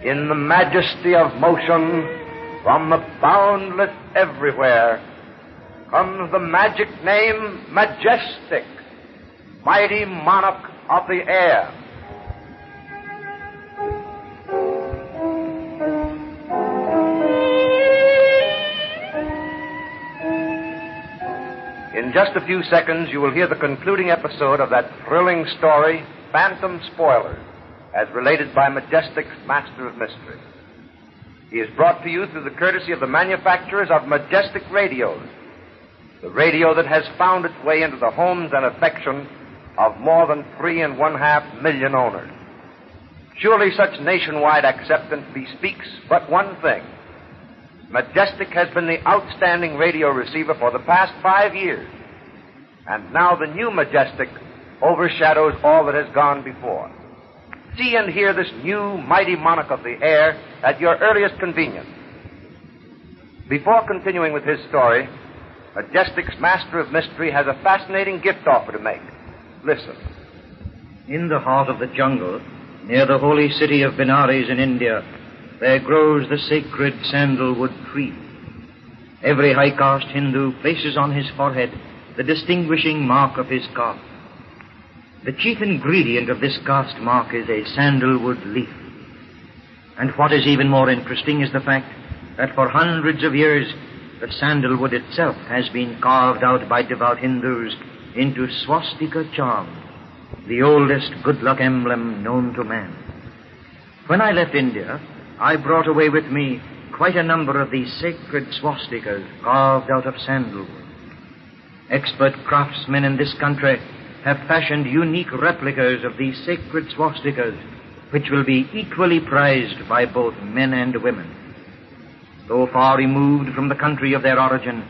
in the majesty of motion, from the boundless everywhere, comes the magic name Majestic, mighty monarch of the air. In just a few seconds, you will hear the concluding episode of that thrilling story, Phantom Spoilers, as related by Majestic's Master of Mystery. He is brought to you through the courtesy of the manufacturers of Majestic Radios, the radio that has found its way into the homes and affection of more than 3.5 million owners. Surely such nationwide acceptance bespeaks but one thing. Majestic has been the outstanding radio receiver for the past 5 years, and now the new Majestic overshadows all that has gone before. See and hear this new mighty monarch of the air at your earliest convenience. Before continuing with his story, Majestic's Master of Mystery has a fascinating gift offer to make. Listen. In the heart of the jungle, near the holy city of Benares in India, there grows the sacred sandalwood tree. Every high-caste Hindu places on his forehead the distinguishing mark of his caste. The chief ingredient of this caste mark is a sandalwood leaf. And what is even more interesting is the fact that for hundreds of years, the sandalwood itself has been carved out by devout Hindus into swastika charm, the oldest good luck emblem known to man. When I left India, I brought away with me quite a number of these sacred swastikas carved out of sandalwood. Expert craftsmen in this country have fashioned unique replicas of these sacred swastikas, which will be equally prized by both men and women. Though far removed from the country of their origin,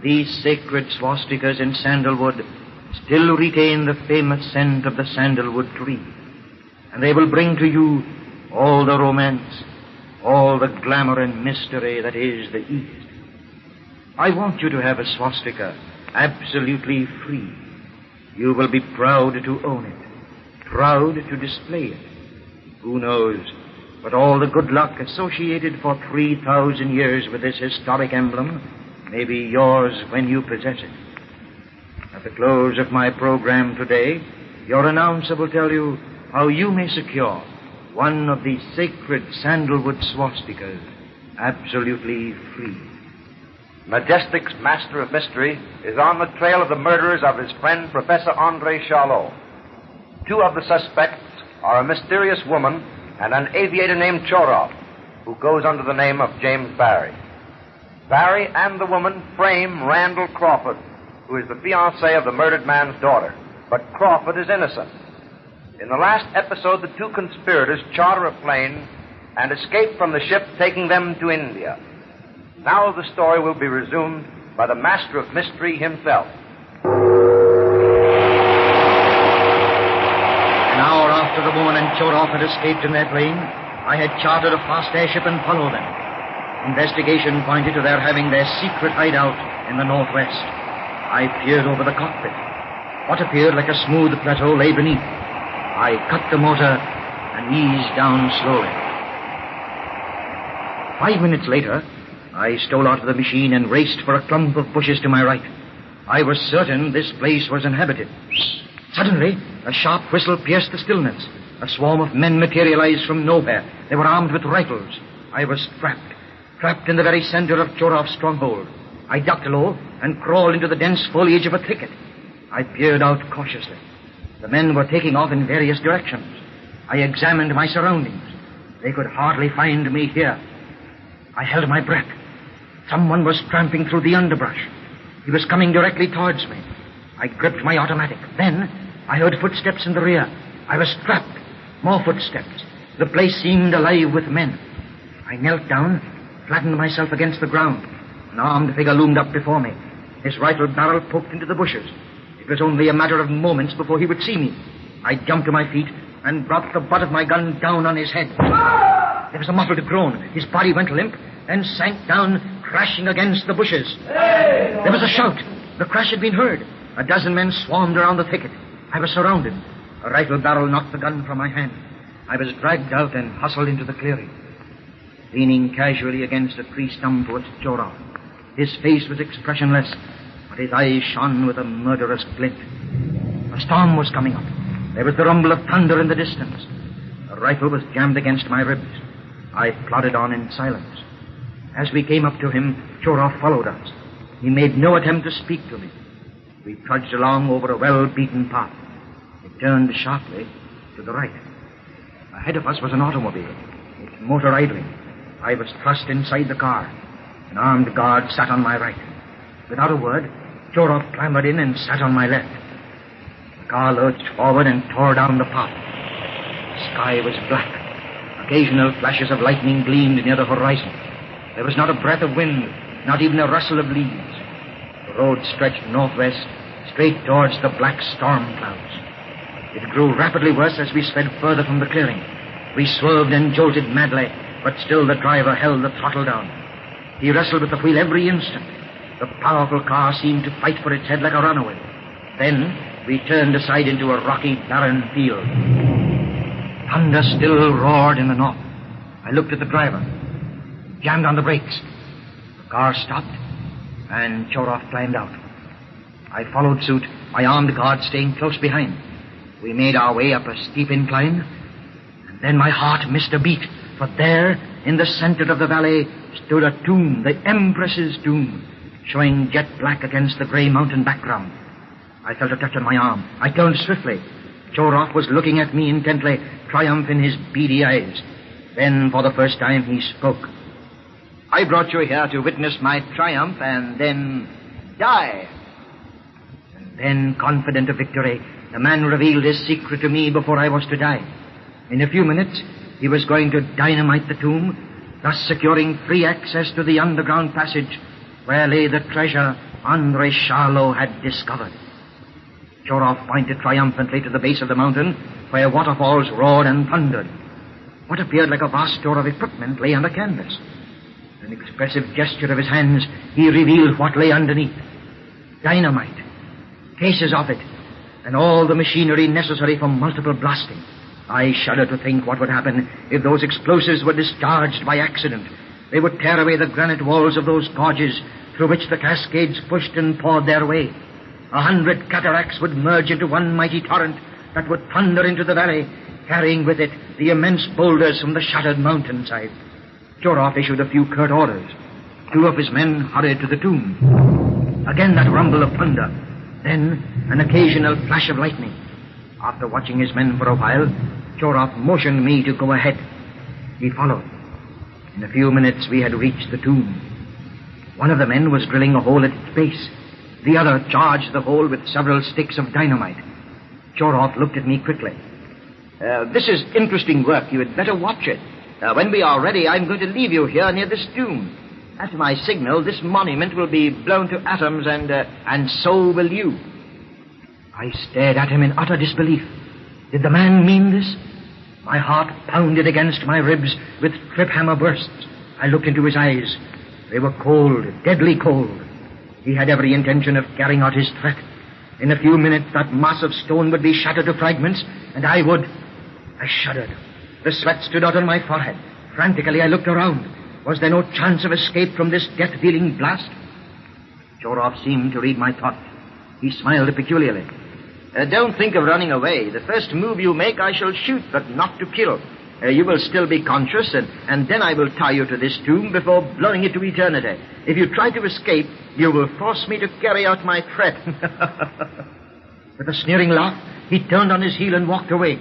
these sacred swastikas in sandalwood still retain the famous scent of the sandalwood tree, and they will bring to you all the romance, all the glamour and mystery that is the East. I want you to have a swastika absolutely free. You will be proud to own it, proud to display it. Who knows, but all the good luck associated for 3,000 years with this historic emblem may be yours when you possess it. At the close of my program today, your announcer will tell you how you may secure one of these sacred sandalwood swastikas absolutely free. Majestic's Master of Mystery is on the trail of the murderers of his friend Professor André Charlot. Two of the suspects are a mysterious woman and an aviator named Chorov, who goes under the name of James Barry. Barry and the woman frame Randall Crawford, who is the fiancé of the murdered man's daughter. But Crawford is innocent. In the last episode, the two conspirators charter a plane and escape from the ship taking them to India. Now the story will be resumed by the Master of Mystery himself. An hour after the woman and Chorov had escaped in their plane, I had chartered a fast airship and followed them. Investigation pointed to their having their secret hideout in the northwest. I peered over the cockpit. What appeared like a smooth plateau lay beneath. I cut the motor and eased down slowly. 5 minutes later, I stole out of the machine and raced for a clump of bushes to my right. I was certain this place was inhabited. Suddenly, a sharp whistle pierced the stillness. A swarm of men materialized from nowhere. They were armed with rifles. I was trapped in the very center of Chorov's stronghold. I ducked low and crawled into the dense foliage of a thicket. I peered out cautiously. The men were taking off in various directions. I examined my surroundings. They could hardly find me here. I held my breath. Someone was tramping through the underbrush. He was coming directly towards me. I gripped my automatic. Then I heard footsteps in the rear. I was trapped. More footsteps. The place seemed alive with men. I knelt down, flattened myself against the ground. An armed figure loomed up before me. His rifle barrel poked into the bushes. It was only a matter of moments before he would see me. I jumped to my feet and brought the butt of my gun down on his head. There was a muffled groan. His body went limp, then sank down, crashing against the bushes. Hey! There was a shout. The crash had been heard. A dozen men swarmed around the thicket. I was surrounded. A rifle barrel knocked the gun from my hand. I was dragged out and hustled into the clearing. leaning casually against a tree stump was Chorov. His face was expressionless, but his eyes shone with a murderous glint. A storm was coming up. There was the rumble of thunder in the distance. A rifle was jammed against my ribs. I plodded on in silence. As we came up to him, Chorov followed us. He made no attempt to speak to me. We trudged along over a well-beaten path. It turned sharply to the right. Ahead of us was an automobile, its motor idling. I was thrust inside the car. An armed guard sat on my right. Without a word, Chorov clambered in and sat on my left. The car lurched forward and tore down the path. The sky was black. Occasional flashes of lightning gleamed near the horizon. There was not a breath of wind, not even a rustle of leaves. The road stretched northwest, straight towards the black storm clouds. It grew rapidly worse as we sped further from the clearing. We swerved and jolted madly, but still the driver held the throttle down. He wrestled with the wheel every instant. The powerful car seemed to fight for its head like a runaway. Then we turned aside into a rocky, barren field. Thunder still roared in the north. I looked at the driver. He jammed on the brakes. The car stopped, and Chorov climbed out. I followed suit, my armed guard staying close behind. We made our way up a steep incline, and then my heart missed a beat, for there, in the center of the valley, stood a tomb, the Empress's tomb, showing jet black against the gray mountain background. I felt a touch on my arm. I turned swiftly. Chorov was looking at me intently, triumph in his beady eyes. Then, for the first time, he spoke. "I brought you here to witness my triumph and then die." And then, confident of victory, the man revealed his secret to me before I was to die. In a few minutes, he was going to dynamite the tomb, thus securing free access to the underground passage where lay the treasure Andrei Charlot had discovered. Chorov pointed triumphantly to the base of the mountain where waterfalls roared and thundered. What appeared like a vast store of equipment lay under canvas. With an expressive gesture of his hands, he revealed what lay underneath. Dynamite, cases of it, and all the machinery necessary for multiple blasting. I shudder to think what would happen if those explosives were discharged by accident. They would tear away the granite walls of those gorges through which the cascades pushed and poured their way. 100 cataracts would merge into one mighty torrent that would thunder into the valley, carrying with it the immense boulders from the shattered mountainside. Chorov issued a few curt orders. 2 of his men hurried to the tomb. Again that rumble of thunder. Then an occasional flash of lightning. After watching his men for a while, Chorov motioned me to go ahead. He followed. In a few minutes we had reached the tomb. One of the men was drilling a hole at its base. The other charged the hole with several sticks of dynamite. Chorov looked at me quickly. "This is interesting work. You had better watch it. When we are ready, I'm going to leave you here near this tomb. At my signal, this monument will be blown to atoms, and so will you." I stared at him in utter disbelief. Did the man mean this? My heart pounded against my ribs with trip-hammer bursts. I looked into his eyes. They were cold, deadly cold. He had every intention of carrying out his threat. In a few minutes, that mass of stone would be shattered to fragments, and I would... I shuddered. The sweat stood out on my forehead. Frantically, I looked around. Was there no chance of escape from this death-dealing blast? Chorov seemed to read my thoughts. He smiled peculiarly. "Don't think of running away. The first move you make, I shall shoot, but not to kill. You will still be conscious, and then I will tie you to this tomb before blowing it to eternity. If you try to escape, you will force me to carry out my threat." With a sneering laugh, he turned on his heel and walked away.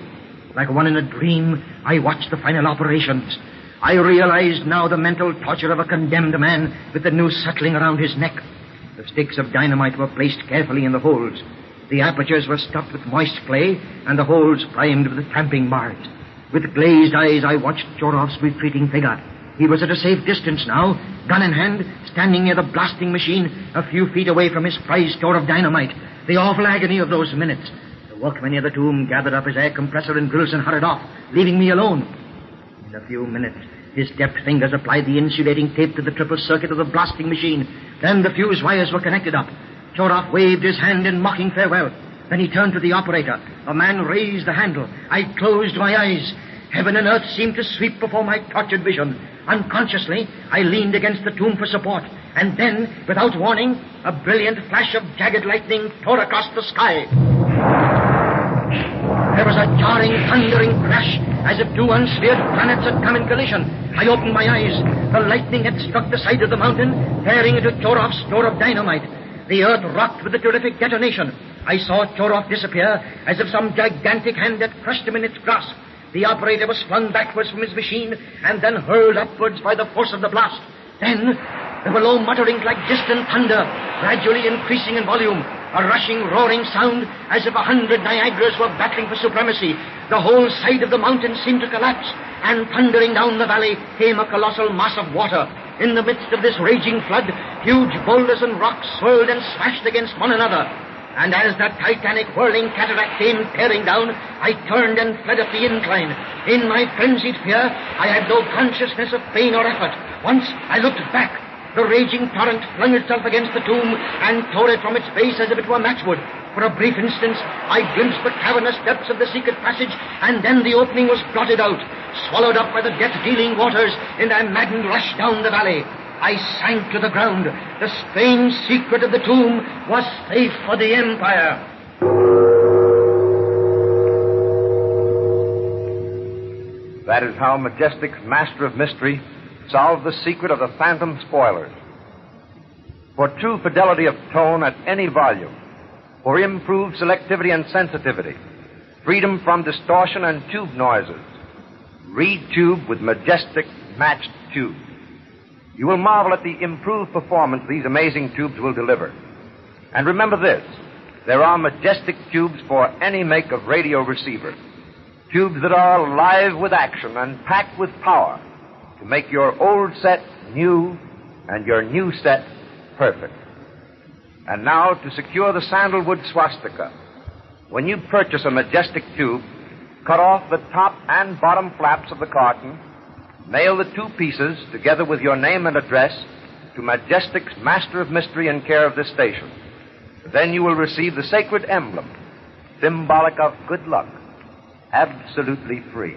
Like one in a dream, I watched the final operations. I realized now the mental torture of a condemned man with the noose settling around his neck. The sticks of dynamite were placed carefully in the holes. The apertures were stuffed with moist clay, and the holes primed with tramping bars. With glazed eyes, I watched Chorov's retreating figure. He was at a safe distance now, gun in hand, standing near the blasting machine, a few feet away from his prized store of dynamite. The awful agony of those minutes. The workman near the tomb gathered up his air compressor and drills and hurried off, leaving me alone. In a few minutes, his deft fingers applied the insulating tape to the triple circuit of the blasting machine. Then the fuse wires were connected up. Chorov waved his hand in mocking farewell. Then he turned to the operator. A man raised the handle. I closed my eyes. Heaven and earth seemed to sweep before my tortured vision. Unconsciously, I leaned against the tomb for support, and then, without warning, a brilliant flash of jagged lightning tore across the sky. There was a jarring, thundering crash, as if two unsphered planets had come in collision. I opened my eyes. The lightning had struck the side of the mountain, tearing into Chorov's store of dynamite. The earth rocked with the terrific detonation. I saw Chorov disappear, as if some gigantic hand had crushed him in its grasp. The operator was flung backwards from his machine, and then hurled upwards by the force of the blast. Then, there were low mutterings like distant thunder, gradually increasing in volume. A rushing, roaring sound, as if 100 Niagaras were battling for supremacy. The whole side of the mountain seemed to collapse, and thundering down the valley came a colossal mass of water. In the midst of this raging flood, huge boulders and rocks swirled and smashed against one another. And as that titanic whirling cataract came tearing down, I turned and fled up the incline. In my frenzied fear, I had no consciousness of pain or effort. Once I looked back. The raging torrent flung itself against the tomb and tore it from its base as if it were matchwood. For a brief instant, I glimpsed the cavernous depths of the secret passage, and then the opening was blotted out, swallowed up by the death-dealing waters in their maddened rush down the valley. I sank to the ground. The strange secret of the tomb was safe for the Empire. That is how Majestic's Master of Mystery solved the secret of the phantom spoilers. For true fidelity of tone at any volume, for improved selectivity and sensitivity, freedom from distortion and tube noises, read tube with Majestic matched tube. You will marvel at the improved performance these amazing tubes will deliver. And remember this, there are Majestic tubes for any make of radio receiver. Tubes that are alive with action and packed with power to make your old set new and your new set perfect. And now, to secure the sandalwood swastika, when you purchase a Majestic tube, cut off the top and bottom flaps of the carton, mail the two pieces, together with your name and address, to Majestic's Master of Mystery in care of this station. Then you will receive the sacred emblem, symbolic of good luck, absolutely free.